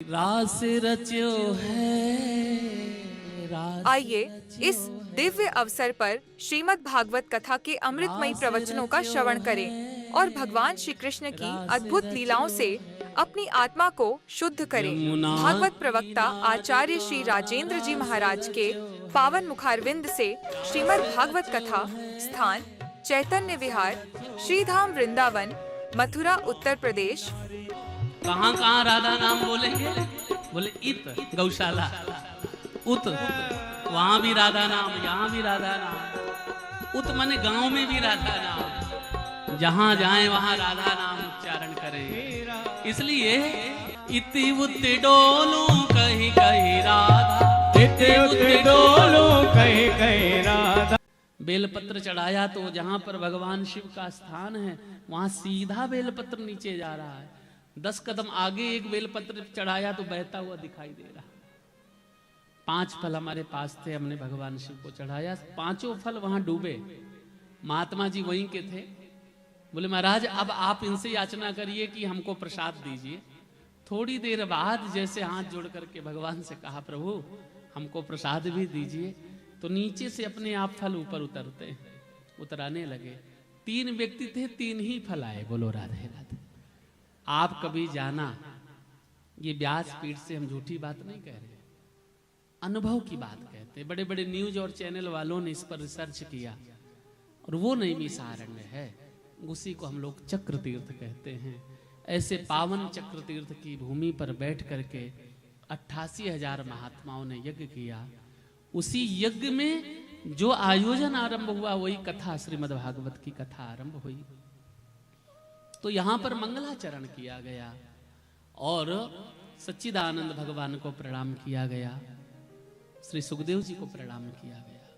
रास रच्यो है। आइए इस दिव्य अवसर पर श्रीमद् भागवत कथा के अमृतमयी प्रवचनों का श्रवण करें और भगवान श्री कृष्ण की अद्भुत लीलाओं से अपनी आत्मा को शुद्ध करें। भागवत प्रवक्ता आचार्य श्री राजेंद्र जी महाराज के पावन मुखारविंद से श्रीमद् भागवत कथा, स्थान चैतन्य विहार, श्रीधाम वृंदावन, मथुरा, उत्तर प्रदेश। कहाँ कहाँ राधा नाम बोलेंगे? बोले इत गौशाला, उत वहां भी राधा नाम, यहाँ भी राधा नाम। उत माने गांव में भी राधा नाम, जहां जाए वहां राधा नाम उच्चारण करें। इसलिए इति उति डोलू कहीं कहीं राधा, इति उति डोलू कहीं कहीं राधा। बेलपत्र चढ़ाया तो जहां पर भगवान शिव का स्थान है वहां सीधा बेलपत्र नीचे जा रहा है। 10 कदम आगे एक बेलपत्र चढ़ाया तो बहता हुआ दिखाई दे रहा। 5 फल हमारे पास थे, हमने भगवान शिव को चढ़ाया, 5 फल वहां डूबे। महात्मा जी वहीं के थे। बोले महाराज अब आप इनसे याचना करिए कि हमको प्रसाद दीजिए। थोड़ी देर बाद जैसे हाथ जोड़ करके भगवान से कहा प्रभु हमको प्रसाद भी दीजिए, तो नीचे से अपने आप फल ऊपर उतराने लगे। 3 व्यक्ति थे, 3 ही फल आए। बोलो राधे राधे। आप कभी जाना, ये व्यास पीठ से हम झूठी बात नहीं कह रहे, अनुभव की बात कहते। बड़े बड़े न्यूज और चैनल वालों ने इस पर रिसर्च किया और वो नैमिषारण्य है, उसी को हम लोग चक्र तीर्थ कहते हैं। ऐसे पावन चक्र तीर्थ की भूमि पर बैठ करके 88,000 महात्माओं ने यज्ञ किया। उसी यज्ञ में जो आयोजन आरंभ हुआ वही कथा, श्रीमद् भागवत की कथा आरंभ हुई। तो यहां पर मंगलाचरण किया गया और सच्चिदानंद भगवान को प्रणाम किया गया, श्री सुखदेव जी को प्रणाम किया गया।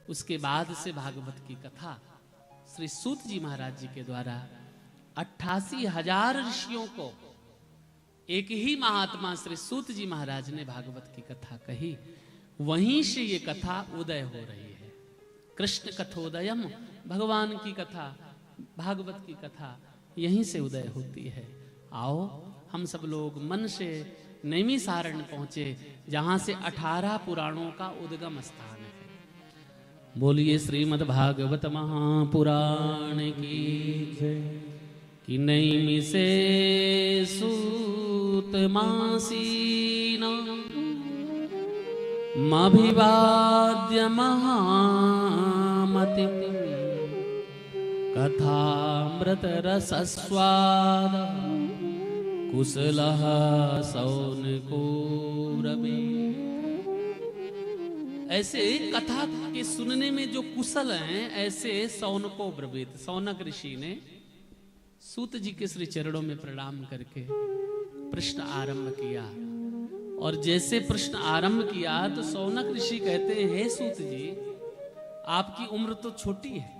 उसके बाद से भागवत की कथा श्री सूत जी महाराज जी के द्वारा 88,000 ऋषियों को एक ही महात्मा श्री सूत जी महाराज ने भागवत की कथा कही। वहीं से ये कथा उदय हो रही है। कृष्ण कथोदयम, भगवान की कथा, भागवत की कथा यहीं से उदय होती है। आओ हम सब लोग मन से नैमिषारण्य पहुंचे, जहां से 18 पुराणों का उद्गम स्थान है। बोलिए श्रीमद् भागवत महापुराण की जय। कि नैमिषे सूत मासीन मभिवाद्य महामति कथामृत रसस्वाद कुशलः सौनको रवि। ऐसे कथा के सुनने में जो कुशल हैं, ऐसे सौनको ब्रवीत, सौनक ऋषि ने सूत जी के श्री चरणों में प्रणाम करके प्रश्न आरंभ किया। और जैसे प्रश्न आरंभ किया तो सौनक ऋषि कहते हैं, हे सूत जी आपकी उम्र तो छोटी है,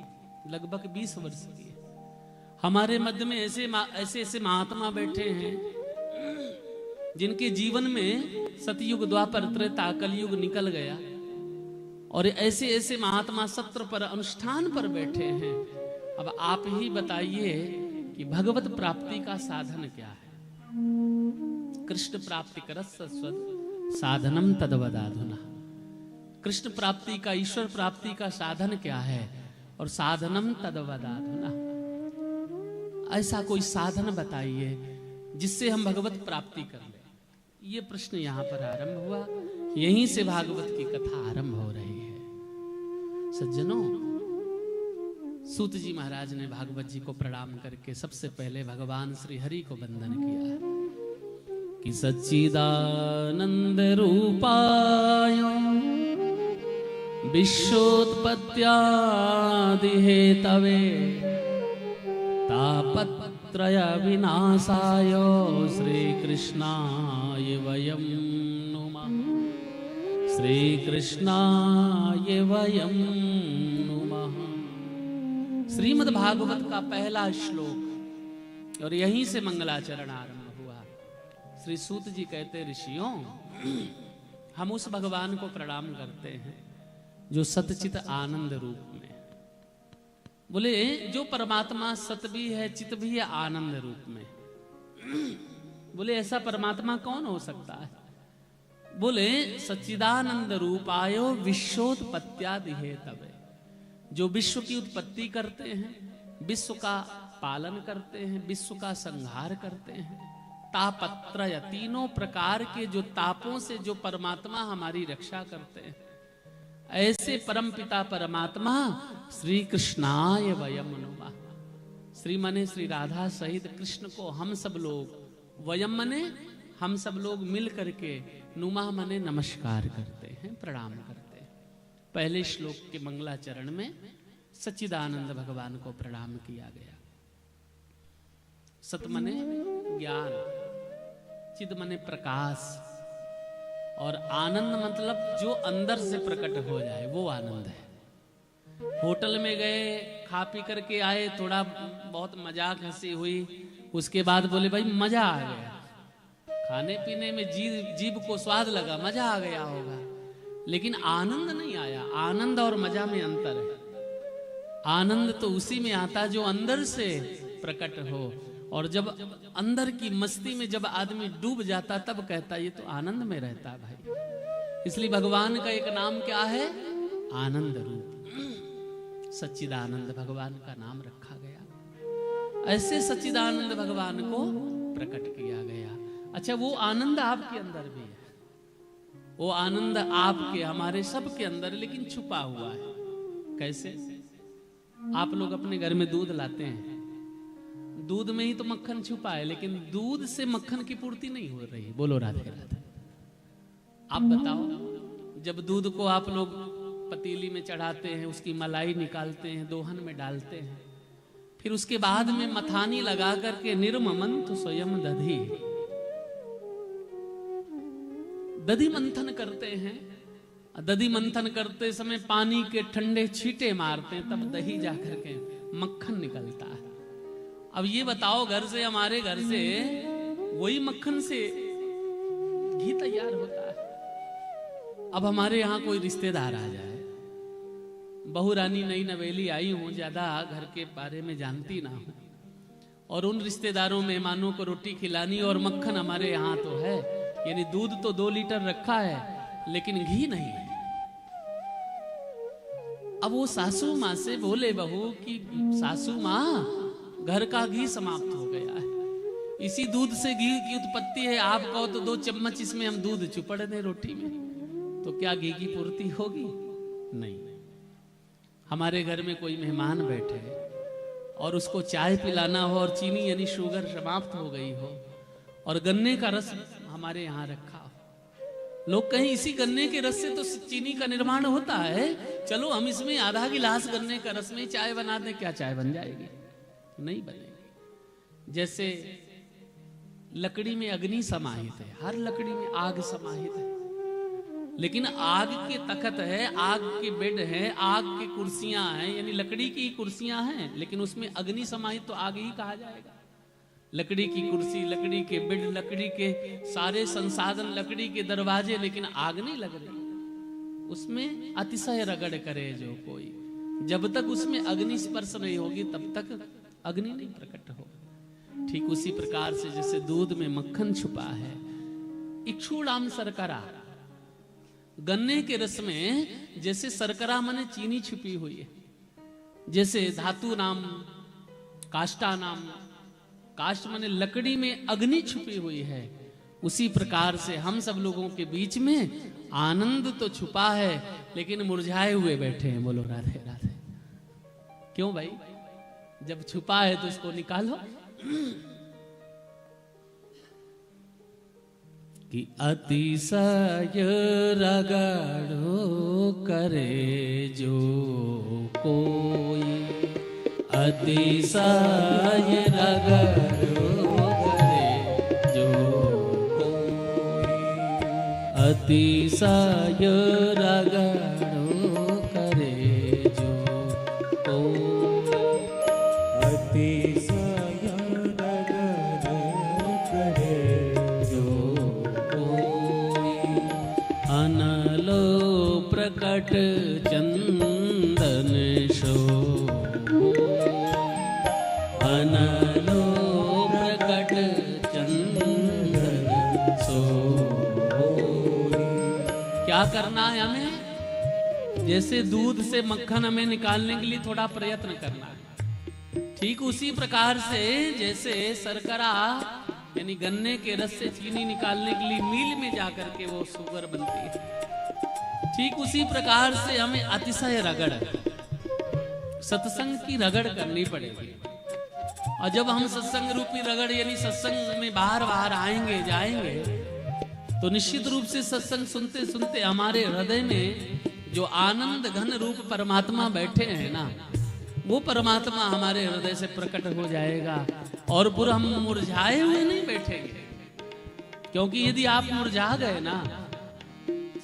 लगभग 20 वर्ष की है। हमारे मध्य में ऐसे महात्मा बैठे हैं जिनके जीवन में सतयुग, द्वापर, त्रेता, कलयुग निकल गया, और ऐसे महात्मा सत्र पर, अनुष्ठान पर बैठे हैं। अब आप ही बताइए कि भगवत प्राप्ति का साधन क्या है? कृष्ण प्राप्ति करस्वद साधनम तदवदाधुना। कृष्ण प्राप्ति का, ईश्वर प्राप्ति का साधन क्या है? और साधनम तदवदाधुना, ऐसा कोई साधन बताइए जिससे हम भगवत प्राप्ति कर लें। ये प्रश्न यहाँ पर आरंभ हुआ। यहीं से भागवत की कथा आरंभ हो रही है। सज्जनों, सूत जी महाराज ने भागवत जी को प्रणाम करके सबसे पहले भगवान श्री हरि को वंदन किया कि सच्चिदानंद रूपाय विश्वोत्पत्त्यादि हेतवे तापत्रय विनाशाय श्री कृष्णाय वयं नुमः। श्री कृष्णाय वयं नुमः। श्रीमद् भागवत का पहला श्लोक, और यहीं से मंगलाचरण आरंभ हुआ। श्री सूत जी कहते, ऋषियों हम उस भगवान को प्रणाम करते हैं जो सतचित आनंद रूप में। बोले जो परमात्मा सत भी है, चित भी है, आनंद रूप में। बोले ऐसा परमात्मा कौन हो सकता है? बोले सच्चिदानंद रूपायो विश्वोत्पत्त्यादि हेतवे, जो विश्व की उत्पत्ति करते हैं, विश्व का पालन करते हैं, विश्व का संहार करते हैं। तापत्रय, तीनों प्रकार के जो तापों से जो परमात्मा हमारी रक्षा करते हैं, ऐसे परमपिता परमात्मा श्री कृष्णाय वयम नुमः। श्री मने श्री राधा सहित कृष्ण को हम सब लोग, वयम मने हम सब लोग मिल करके, नुमा मने नमस्कार करते हैं, प्रणाम करते हैं। पहले श्लोक के मंगलाचरण में सच्चिदानंद भगवान को प्रणाम किया गया। सत मने ज्ञान, चिद मने प्रकाश, और आनंद मतलब जो अंदर से प्रकट हो जाए वो आनंद है। होटल में गए, खा पी करके आए, थोड़ा बहुत मजाक हंसी हुई, उसके बाद बोले भाई मजा आ गया, खाने पीने में जीभ को स्वाद लगा, मजा आ गया होगा, लेकिन आनंद नहीं आया। आनंद और मजा में अंतर है। आनंद तो उसी में आता जो अंदर से प्रकट हो, और जब अंदर की मस्ती में जब आदमी डूब जाता तब कहता ये तो आनंद में रहता भाई। इसलिए भगवान का एक नाम क्या है? आनंद रूप। सच्चिदानंद भगवान का नाम रखा गया। ऐसे सच्चिदानंद भगवान को प्रकट किया गया। अच्छा, वो आनंद आपके अंदर भी है, वो आनंद आपके हमारे सब के अंदर, लेकिन छुपा हुआ है। कैसे? आप लोग अपने घर में दूध लाते हैं, दूध में ही तो मक्खन छुपा है, लेकिन दूध से मक्खन की पूर्ति नहीं हो रही। बोलो राधे राधे। आप बताओ, जब दूध को आप लोग पतीली में चढ़ाते हैं, उसकी मलाई निकालते हैं, दोहन में डालते हैं, फिर उसके बाद में मथानी लगा करके निर्ममंतु स्वयं दधी, दधी मंथन करते हैं। दधी मंथन करते समय पानी के ठंडे छींटे मारते हैं, तब दही जाकर के मक्खन निकलता है। अब ये बताओ, घर से, हमारे घर से वही मक्खन से घी तैयार होता है। अब हमारे यहाँ कोई रिश्तेदार आ जाए, बहू रानी नई नवेली आई हूं, ज्यादा घर के बारे में जानती ना हूं, और उन रिश्तेदारों मेहमानों को रोटी खिलानी, और मक्खन हमारे यहाँ तो है, यानी दूध तो 2 लीटर रखा है, लेकिन घी नहीं है। अब वो सासू माँ से बोले बहू कि सासू माँ, घर का घी समाप्त हो गया है, इसी दूध से घी की उत्पत्ति है, आप कहो तो 2 चम्मच इसमें हम दूध चुपड़ दें रोटी में, तो क्या घी की पूर्ति होगी? नहीं। हमारे घर में कोई मेहमान बैठे और उसको चाय पिलाना हो, और चीनी यानी शुगर समाप्त हो गई हो, और गन्ने का रस हमारे यहाँ रखा हो, लोग कहें इसी गन्ने के रस से तो चीनी का निर्माण होता है, चलो हम इसमें आधा गिलास गन्ने का रस में चाय बना दें, क्या चाय बन जाएगी? नहीं बनेगी। जैसे लकड़ी में अग्नि समाहित है, हर लकड़ी में आग समाहित है, लेकिन आग के तखत है, आग के बेड है, आग की कुर्सियां हैं, यानी लकड़ी की कुर्सियां हैं, लेकिन उसमें अग्नि समाहित तो आग ही कहा जाएगा। लकड़ी की कुर्सी, लकड़ी के बेड, लकड़ी के सारे संसाधन, लकड़ी के दरवाजे, लेकिन आग नहीं लग रही उसमें। अतिशय रगड़ करे जो कोई, जब तक उसमें अग्नि स्पर्श नहीं होगी तब तक अग्नि नहीं प्रकट हो। ठीक उसी प्रकार से जैसे दूध में मक्खन छुपा है, इक्षुणाम शर्करा, गन्ने के रस में जैसे शर्करा माने चीनी छुपी हुई है, जैसे धातु नाम काष्ठा नाम, काष्ठ माने लकड़ी में अग्नि छुपी हुई है, उसी प्रकार से हम सब लोगों के बीच में आनंद तो छुपा है, लेकिन मुरझाए हुए बैठे हैं। बोलो राधे राधे। क्यों भाई? जब छुपा है तो उसको निकालो। कि अतिशय रगड़ो करे जो कोई, अतिशय रगड़ो करे जो कोई, अतिशय रगड़ो करे जो कोई, अतिशय रगड़ करे जो कोई, अनलो प्रकट चंदन शो, अनलो प्रकट चंदन क्या करना है हमें? जैसे दूध से मक्खन हमें निकालने के लिए थोड़ा प्रयत्न करना है, ठीक उसी प्रकार से जैसे शर्करा यानी गन्ने के रस से चीनी निकालने के लिए मील में जाकर के वो शुगर बनती है, ठीक उसी प्रकार से हमें अतिशय रगड़, सत्संग की रगड़ करनी पड़ेगी। और जब हम सत्संग रूपी रगड़ यानी सत्संग में बाहर बाहर आएंगे जाएंगे, तो निश्चित रूप से सत्संग सुनते सुनते हमारे हृदय में जो आनंद घन रूप परमात्मा बैठे हैं ना, वो परमात्मा हमारे हृदय से प्रकट हो जाएगा। और पूरा हम मुरझाए हुए नहीं बैठेंगे, क्योंकि यदि आप मुरझा गए ना,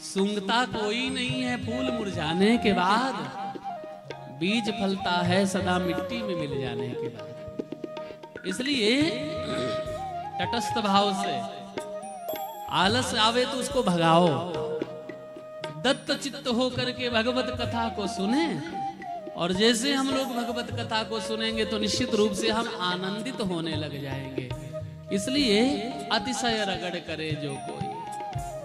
सूंघता कोई नहीं है फूल मुरझाने के बाद, बीज फलता है सदा मिट्टी में मिल जाने के बाद। इसलिए तटस्थ भाव से आलस आवे तो उसको भगाओ, दत्त चित्त हो करके भगवत कथा को सुने। और जैसे हम लोग भगवत कथा को सुनेंगे तो निश्चित रूप से हम आनंदित होने लग जाएंगे। इसलिए अतिशय रगड़ करे जो कोई,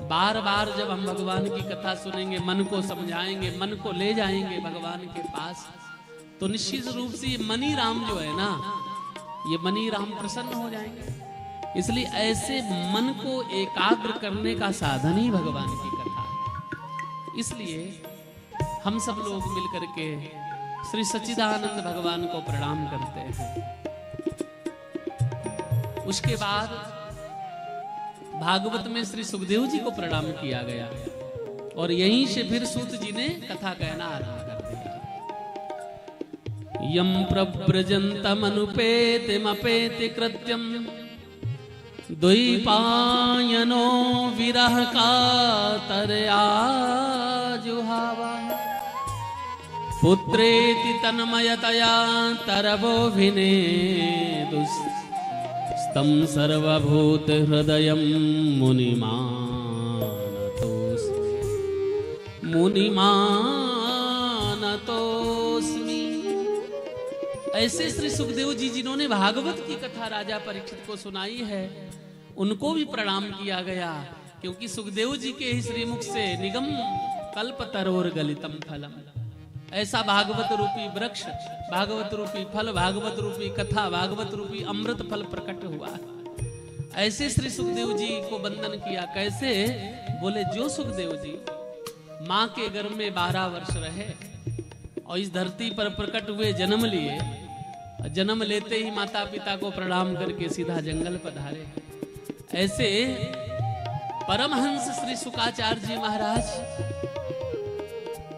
बार बार जब हम भगवान की कथा सुनेंगे, मन को समझाएंगे, मन को ले जाएंगे भगवान के पास, तो निश्चित रूप से ये मनी राम जो है ना, ये मनी राम प्रसन्न हो जाएंगे। इसलिए ऐसे मन को एकाग्र करने का साधन ही भगवान की कथा है। इसलिए हम सब लोग मिलकर के श्री सच्चिदानंद भगवान को प्रणाम करते हैं। उसके बाद भागवत में श्री सुखदेव जी को प्रणाम किया गया, और यहीं से फिर सूत जी ने कथा कहना आरंभ कर दिया। यम प्रव्रजन्तम अनुपेतिमपेति कृत्यम द्वैपायनो विरह कातरया जुहावा पुत्रेति तन्मयतया तरवोभिनेदुस्तं सर्वभूत हृदयं मुनिमानतोस्मि। ऐसे श्री सुखदेव जी जिन्होंने भागवत की कथा राजा परीक्षित को सुनाई है, उनको भी प्रणाम किया गया, क्योंकि सुखदेव जी के ही श्रीमुख से निगम कल्पतरोर गलितम फलम, ऐसा भागवत रूपी वृक्ष, भागवत रूपी फल, भागवत रूपी कथा, भागवत रूपी अमृत फल प्रकट हुआ। ऐसे श्री सुखदेव जी को वंदन किया। कैसे? बोले जो सुखदेव जी माँ के गर्भ में 12 वर्ष रहे और इस धरती पर प्रकट हुए, जन्म लिए, जन्म लेते ही माता पिता को प्रणाम करके सीधा जंगल पधारे। ऐसे परमहंस श्री शुकाचार्य जी महाराज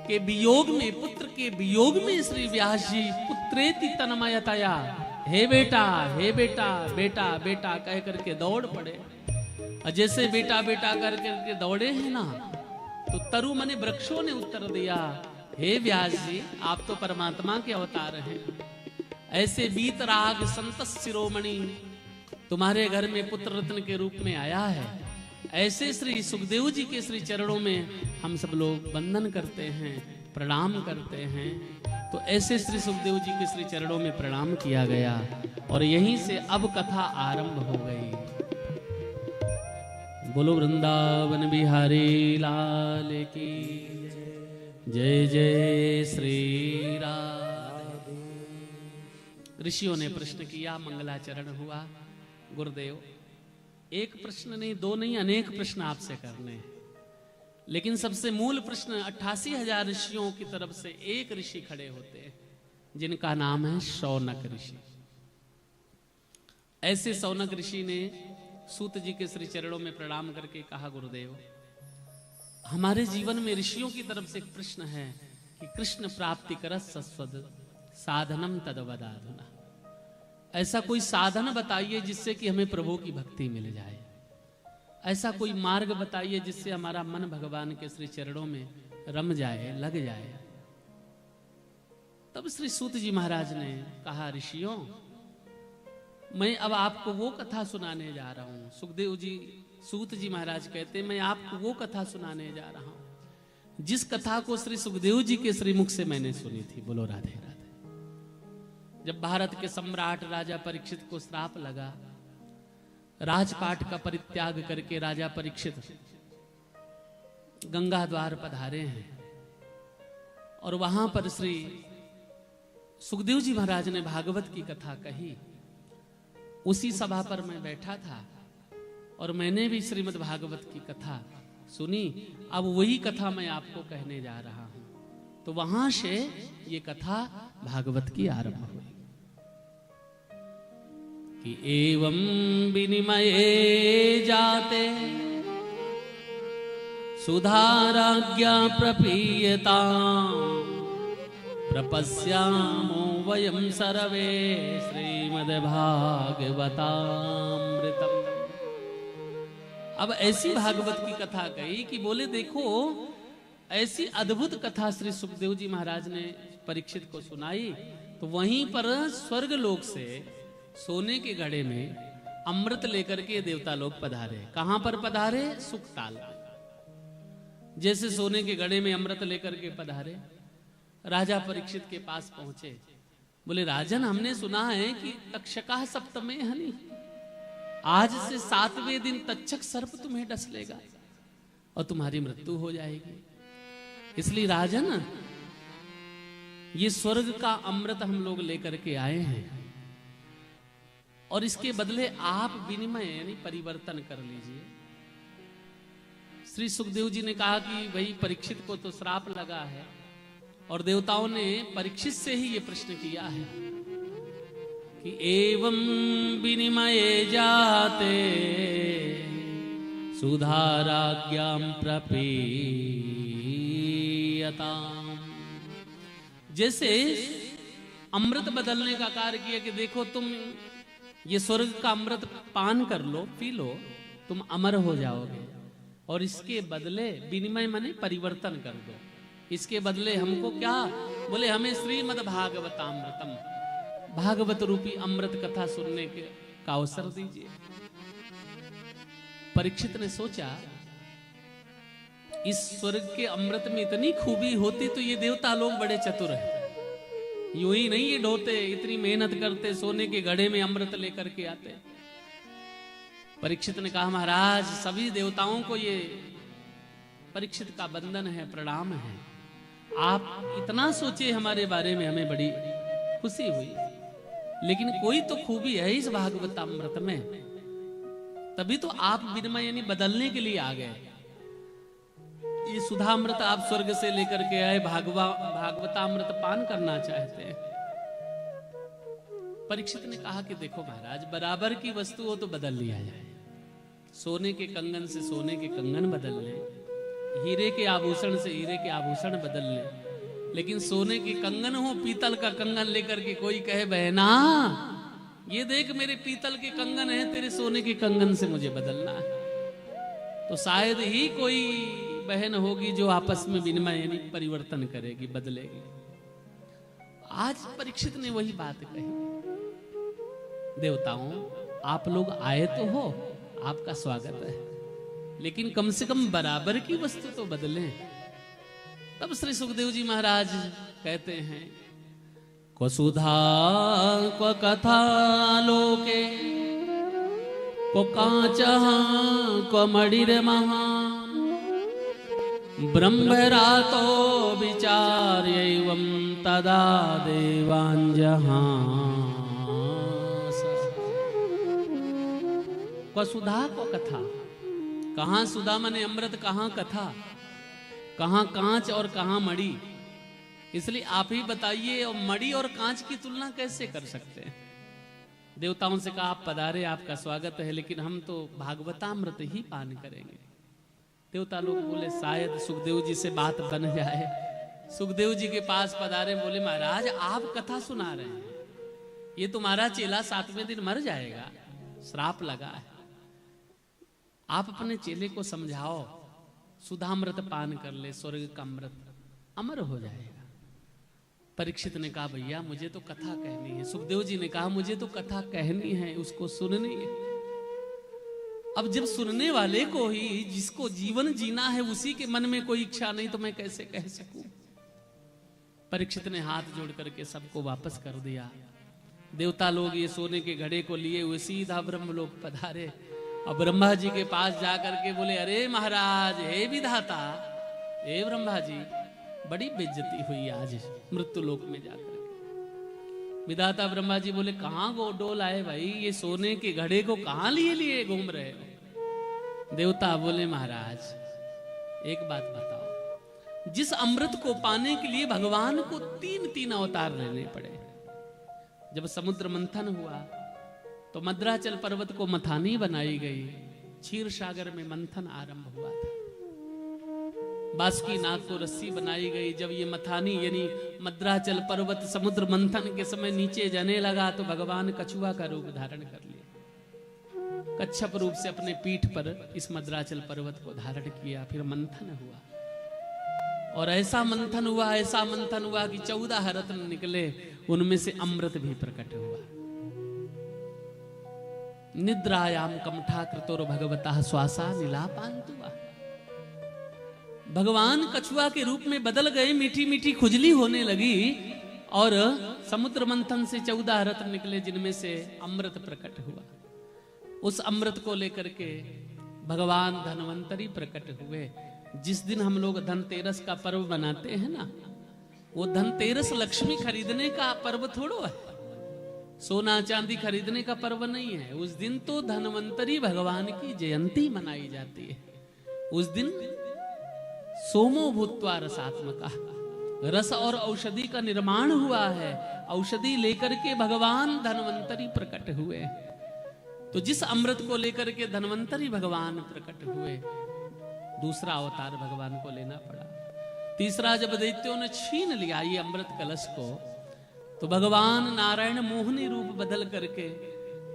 के वियोग में, पुत्र के वियोग में श्री व्यास जी पुत्रेति तन्मयतया, हे बेटा, हे बेटा, बेटा बेटा कह करके दौड़ पड़े। और जैसे बेटा बेटा कर करके दौड़े हैं ना, तो तरु मने वृक्षों ने उत्तर दिया, हे व्यास जी आप तो परमात्मा के अवतार हैं। ऐसे बीतराग संत शिरोमणि तुम्हारे घर में पुत्र रत्न के रूप में आया है। ऐसे श्री सुखदेव जी के श्री चरणों में हम सब लोग वंदन करते हैं, प्रणाम करते हैं। तो ऐसे श्री सुखदेव जी के श्री चरणों में प्रणाम किया गया, और यहीं से अब कथा आरंभ हो गई। बोलो वृंदावन बिहारी लाल की जय, जय श्री राधे। ऋषियों ने प्रश्न किया, मंगलाचरण हुआ। गुरुदेव एक प्रश्न नहीं, दो नहीं, अनेक प्रश्न आपसे करने हैं, लेकिन सबसे मूल प्रश्न 88,000 ऋषियों की तरफ से एक ऋषि खड़े होते हैं, जिनका नाम है शौनक ऋषि। ऐसे शौनक ऋषि ने सूत जी के श्री चरणों में प्रणाम करके कहा, गुरुदेव हमारे जीवन में ऋषियों की तरफ से एक प्रश्न है कि कृष्ण प्राप्ति कर सस्वद साधनम तदवदाधुना, ऐसा कोई साधन बताइए जिससे कि हमें प्रभु की भक्ति मिल जाए। ऐसा कोई मार्ग बताइए जिससे हमारा मन भगवान के श्री चरणों में रम जाए, लग जाए। तब श्री सूत जी महाराज ने कहा, ऋषियों मैं अब आपको वो कथा सुनाने जा रहा हूं। सुखदेव जी, सूत जी महाराज कहते, मैं आपको वो कथा सुनाने जा रहा हूं जिस कथा को श्री सुखदेव जी के श्रीमुख से मैंने सुनी थी। बोलो राधे राधे। जब भारत के सम्राट राजा परीक्षित को श्राप लगा, राजपाट का परित्याग करके राजा परीक्षित गंगा द्वार पधारे हैं और वहां पर श्री सुखदेव जी महाराज ने भागवत की कथा कही। उसी सभा पर मैं बैठा था और मैंने भी श्रीमद् भागवत की कथा सुनी। अब वही कथा मैं आपको कहने जा रहा हूं। तो वहां से ये कथा भागवत की आरंभ हुई कि एवं विनिमये जाते सुधाराज्ञा प्रपीयताम् प्रपश्यामो वयं सर्वे श्रीमद्भागवतामृतम्। अब ऐसी भागवत की कथा कही कि बोले देखो ऐसी अद्भुत कथा श्री सुखदेव जी महाराज ने परीक्षित को सुनाई। तो वहीं पर स्वर्ग लोक से सोने के घड़े में अमृत लेकर के देवता लोग पधारे। कहां पर पधारे? सुखताल। जैसे सोने के घड़े में अमृत लेकर के पधारे, राजा परीक्षित के पास पहुंचे। बोले राजन, हमने सुना है कि तक्षका सप्तमे हनि, आज से 7वें दिन तक्षक सर्प तुम्हें डस लेगा और तुम्हारी मृत्यु हो जाएगी। इसलिए राजन, ये स्वर्ग का अमृत हम लोग लेकर के आए हैं और इसके बदले आप विनिमय यानी परिवर्तन कर लीजिए। श्री सुखदेव जी ने कहा कि भाई परीक्षित को तो श्राप लगा है और देवताओं ने परीक्षित से ही ये प्रश्न किया है कि एवं विनिमये जाते सुधाराज्ञां प्रपीयताम्। जैसे अमृत बदलने का कार्य किया कि देखो तुम ये स्वर्ग का अमृत पान कर लो, पी लो, तुम अमर हो जाओगे और इसके बदले विनिमय माने परिवर्तन कर दो। इसके बदले हमको क्या? बोले हमें श्रीमद् भागवतामृतम, भागवत रूपी अमृत कथा सुनने के का अवसर दीजिए। परीक्षित ने सोचा इस स्वर्ग के अमृत में इतनी खूबी होती तो ये देवता लोग बड़े चतुर हैं, यूं ही नहीं ये ढोते, इतनी मेहनत करते, सोने के घड़े में अमृत लेकर के आते। परीक्षित ने कहा महाराज, सभी देवताओं को ये परीक्षित का बंदन है, प्रणाम है। आप इतना सोचे हमारे बारे में, हमें बड़ी खुशी हुई। लेकिन कोई तो खूबी है इस भागवतामृत में, तभी तो आप विनिमय यानी बदलने के लिए आ गए। ये सुधामृत आप स्वर्ग से लेकर के आए, भागवतामृत पान करना चाहते हैं। परीक्षित ने कहा कि देखो महाराज, बराबर की वस्तु हो तो बदल लिया जाए। सोने के कंगन से सोने के कंगन बदल ले, हीरे के आभूषण से हीरे के आभूषण बदल ले, लेकिन सोने के कंगन हो, पीतल का कंगन लेकर के कोई कहे बहना ये देख मेरे पीतल के कंगन है, तेरे सोने के कंगन से मुझे बदलना है, तो शायद ही कोई बहन होगी जो आपस में विनिमय यानी परिवर्तन करेगी, बदलेगी। आज परीक्षित ने वही बात कही, देवताओं आप लोग आए तो हो, आपका स्वागत है, लेकिन कम से कम बराबर की वस्तु तो बदलें। तब श्री सुखदेव जी महाराज कहते हैं को सुधा को कथा लोके को कांचा को मणिर महान ब्रह्मरातो विचार एवं तदा देवांजहां। को सुधा को कथा, कहां सुधा माने अमृत, कहां कथा, कहां कांच और कहां मणि। इसलिए आप ही बताइए, और मणि और कांच की तुलना कैसे कर सकते हैं? देवताओं से कहा आप पधारे, आपका स्वागत है, लेकिन हम तो भागवतामृत ही पान करेंगे। देवता लोग बोले शायद सुखदेव जी से बात बन जाए। सुखदेव जी के पास पधारे, बोले महाराज आप कथा सुना रहे हैं, ये तुम्हारा चेला 7वें दिन मर जाएगा, श्राप लगा है, आप अपने चेले को समझाओ, सुधामृत पान कर ले, स्वर्ग का अमृत अमर हो जाएगा। परीक्षित ने कहा भैया मुझे तो कथा कहनी है। सुखदेव जी ने कहा मुझे तो कथा कहनी है, उसको सुननी है। अब जब सुनने वाले को ही, जिसको जीवन जीना है, उसी के मन में कोई इच्छा नहीं तो मैं कैसे कह सकूं? परीक्षित ने हाथ जोड़ करके सबको वापस कर दिया। देवता लोग ये सोने के घड़े को लिए हुए सीधा ब्रह्मलोक पधारे अब ब्रह्मा जी के पास जाकर के बोले, अरे महाराज, हे विधाता, हे ब्रह्मा जी, बड़ी बेइज्जती हुई आज मृत्यु लोक में जाकर के। विधाता ब्रह्मा जी बोले, कहाँ गोडोल आए भाई, ये सोने के घड़े को कहाँ लिए लिए घूम रहे हो? देवता बोले, महाराज एक बात बताओ, जिस अमृत को पाने के लिए भगवान को 3 अवतार लेने पड़े। जब समुद्र मंथन हुआ तो मद्राचल पर्वत को मथानी बनाई गई, क्षीर सागर में मंथन आरंभ हुआ था। बासुकी नाग को रस्सी बनाई गई। जब ये मथानी यानी मद्राचल पर्वत समुद्र मंथन के समय नीचे जाने लगा तो भगवान कछुआ का रूप धारण कर लिया, कच्छप रूप से अपने पीठ पर इस मद्राचल पर्वत को धारण किया। फिर मंथन हुआ और ऐसा मंथन हुआ कि 14 रत्न निकले, उनमें से अमृत भी प्रकट हुआ। निद्रायाम कमठा कृतोर भगवता श्वासा नीलापांतुवा। भगवान कछुआ के रूप में बदल गए, मीठी मीठी खुजली होने लगी और समुद्र मंथन से 14 रत्न निकले, जिनमें से अमृत प्रकट हुआ। उस अमृत को लेकर के भगवान धन्वंतरी प्रकट हुए। जिस दिन हम लोग धनतेरस का पर्व बनाते हैं ना, वो धनतेरस लक्ष्मी खरीदने का पर्व थोड़ो है, सोना चांदी खरीदने का पर्व नहीं है। उस दिन तो धन्वंतरी भगवान की जयंती मनाई जाती है। उस दिन सोमो भूत्वा रसात्मका, रस और औषधि का निर्माण हुआ है। औषधि लेकर के भगवान धन्वंतरी प्रकट हुए। तो जिस अमृत को लेकर के धन्वंतरी भगवान प्रकट हुए, दूसरा अवतार भगवान को लेना पड़ा। तीसरा, जब दैत्यों ने छीन लिया ये अमृत कलश को, तो भगवान नारायण मोहनी रूप बदल करके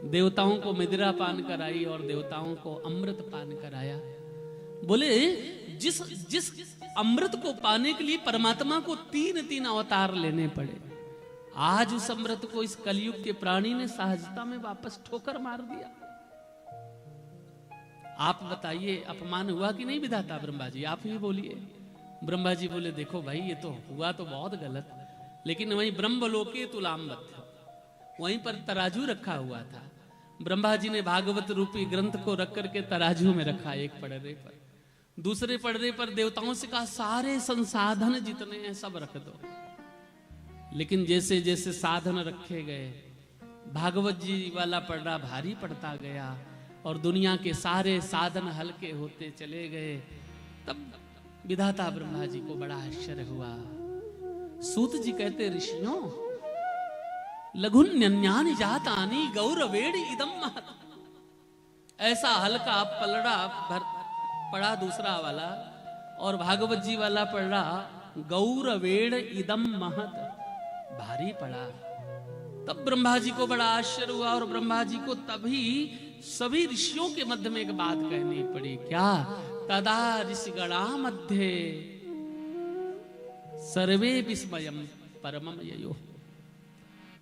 देवताओं को मदिरा पान कराई और देवताओं को अमृत पान कराया। बोले, जिस अमृत को पाने के लिए परमात्मा को 3 अवतार लेने पड़े, आज उस अमृत को इस कलयुग के प्राणी ने सहजता में वापस ठोकर मार दिया। आप बताइए, अपमान हुआ कि नहीं विधाता ब्रह्मा जी? आप ही बोलिए। ब्रह्मा जी बोले, देखो भाई, ये तो हुआ तो बहुत गलत, लेकिन वहीं ब्रह्मलोके तुलाम्बत, वहीं पर तराजू रखा हुआ था। ब्रह्मा जी ने भागवत रूपी ग्रंथ को रख करके तराजू में रखा, एक पड़रे पर। दूसरे पड़रे पर देवताओं से कहा, सारे संसाधन जितने हैं सब रख दो। लेकिन जैसे जैसे साधन रखे गए, भागवत जी वाला पड़रा भारी पड़ता गया और दुनिया के सारे साधन हल्के होते चले गए। तब विधाता ब्रह्मा जी को बड़ा आश्चर्य हुआ। सूत जी कहते, ऋषियों, लघुन्यन्यानि जातानि गौरवेण इदं महत्। ऐसा हल्का पलड़ा पड़ा दूसरा वाला, और भागवत जी वाला पड़ा गौरवेण इदं महत्, भारी पड़ा। तब ब्रह्मा जी को बड़ा आश्चर्य हुआ और ब्रह्मा जी को तभी सभी ऋषियों के मध्य में एक बात कहनी पड़ी। क्या? तदा ऋषिगणा मध्ये सर्वे विस्मयम् परमम् ययो।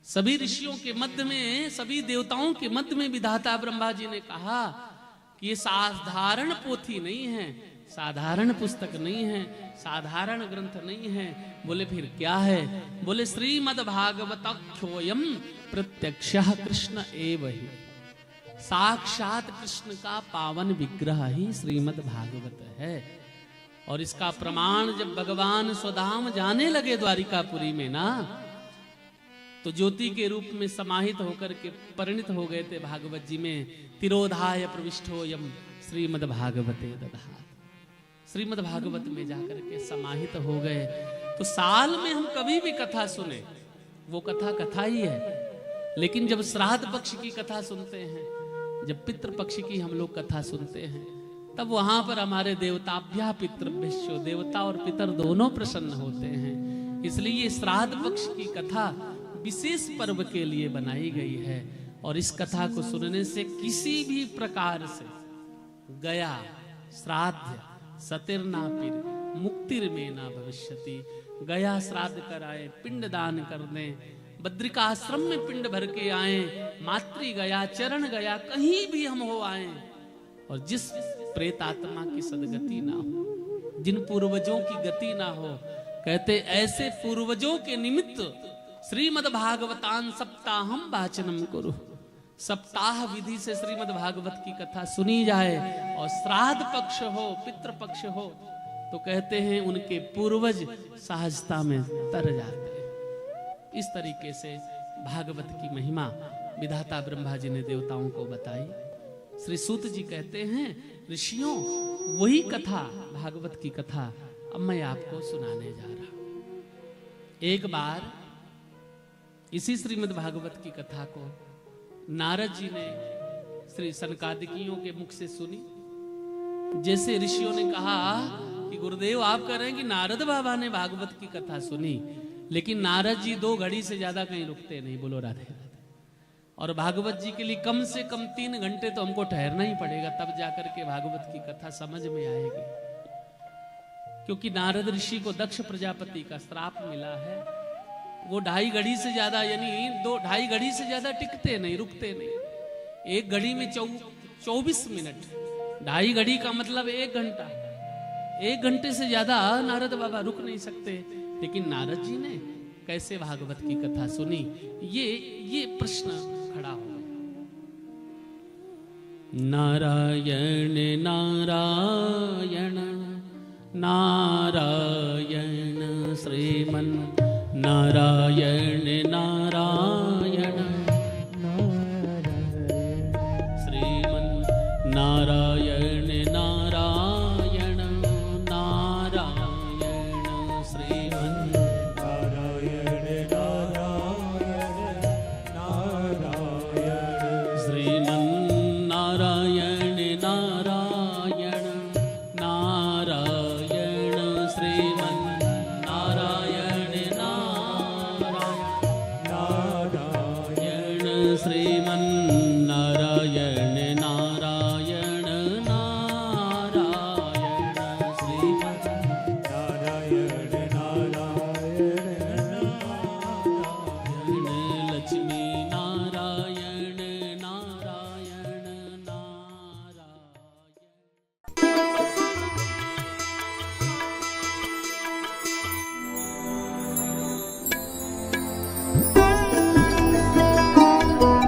सभी ऋषियों के मध्य में, सभी देवताओं के मध्य में विधाता ब्रह्मा जी ने कहा कि ये साधारण पोथी नहीं है, साधारण पुस्तक नहीं है, साधारण ग्रंथ नहीं है। बोले, फिर क्या है? बोले, श्रीमद् भागवतख्योयम प्रत्यक्षः कृष्ण एव ही। साक्षात कृष्ण का पावन विग्रह ही श्रीमद् भागवत है। और इसका प्रमाण जब भगवान स्वधाम जाने लगे द्वारिकापुरी में ना, तो ज्योति के रूप में समाहित होकर के परिणित हो गए थे भागवत जी में। तिरोधाय प्रविष्टोयम श्रीमद् भागवते दधात। श्रीमद् भागवत में जाकर के समाहित हो गए। तो साल में हम कभी भी कथा सुने, वो कथा कथा ही है। लेकिन जब श्राद्ध पक्ष की कथा सुनते हैं, जब पितृ पक्ष की हम लोग कथा सुनते हैं, तब वहां पर हमारे देवताभ्या पितृभ्यश्चो, देवता और पितर दोनों प्रसन्न होते हैं। इसलिए श्राद्ध पक्ष की कथा विशेष पर्व के लिए बनाई गई है। और इस कथा को सुनने से किसी भी प्रकार से गया, श्राद्ध, सतिर्नापिर, मुक्तिर में ना भविष्यति। गया श्राद्ध कराए, पिंड दान कर दें, बद्रिका आश्रम में पिंड भर के आए, मातृ गया, चरण गया, कहीं भी हम हो आए, और जिस प्रेत आत्मा की सदगति ना हो, जिन पूर्वजों की गति ना हो, कहते ऐसे पूर्वजों के निमित्त श्रीमद् भागवतान सप्ताहम वाचनम कुरु। सप्ताह विधि से श्रीमद् भागवत की कथा सुनी जाए और श्राद्ध पक्ष हो, पितृ पक्ष हो, तो कहते हैं उनके पूर्वज सहजता में तर जाते हैं। इस तरीके से भागवत की महिमा विधाता ब्रह्मा जी ने देवताओं को बताई। श्री सूत जी कहते हैं, ऋषियों, वही कथा, भागवत की कथा अब मैं आपको सुनाने जा रहा हूं। एक बार इसी श्रीमद् भागवत की कथा को नारद जी ने श्री सनकादिकियों के मुख से सुनी। जैसे ऋषियों ने कहा कि गुरुदेव आप कह रहे हैं कि नारद बाबा ने भागवत की कथा सुनी, लेकिन नारद जी 2 घड़ी से ज्यादा कहीं रुकते नहीं, बोलो राधे राधे। और भागवत जी के लिए कम से कम 3 घंटे तो हमको ठहरना ही पड़ेगा, तब जाकर के भागवत की कथा समझ में आएगी। क्योंकि नारद ऋषि को दक्ष प्रजापति का श्राप मिला है। वो 2.5 घड़ी से ज्यादा, यानी 2-2.5 घड़ी से ज्यादा टिकते नहीं, रुकते नहीं। 1 घड़ी में 24 मिनट, 2.5 घड़ी का मतलब 1 घंटा। 1 घंटे से ज्यादा नारद बाबा रुक नहीं सकते। लेकिन नारद जी ने कैसे भागवत की कथा सुनी, ये प्रश्न खड़ा हो गया। नारायण नारायण नारायण श्रीमन नारायण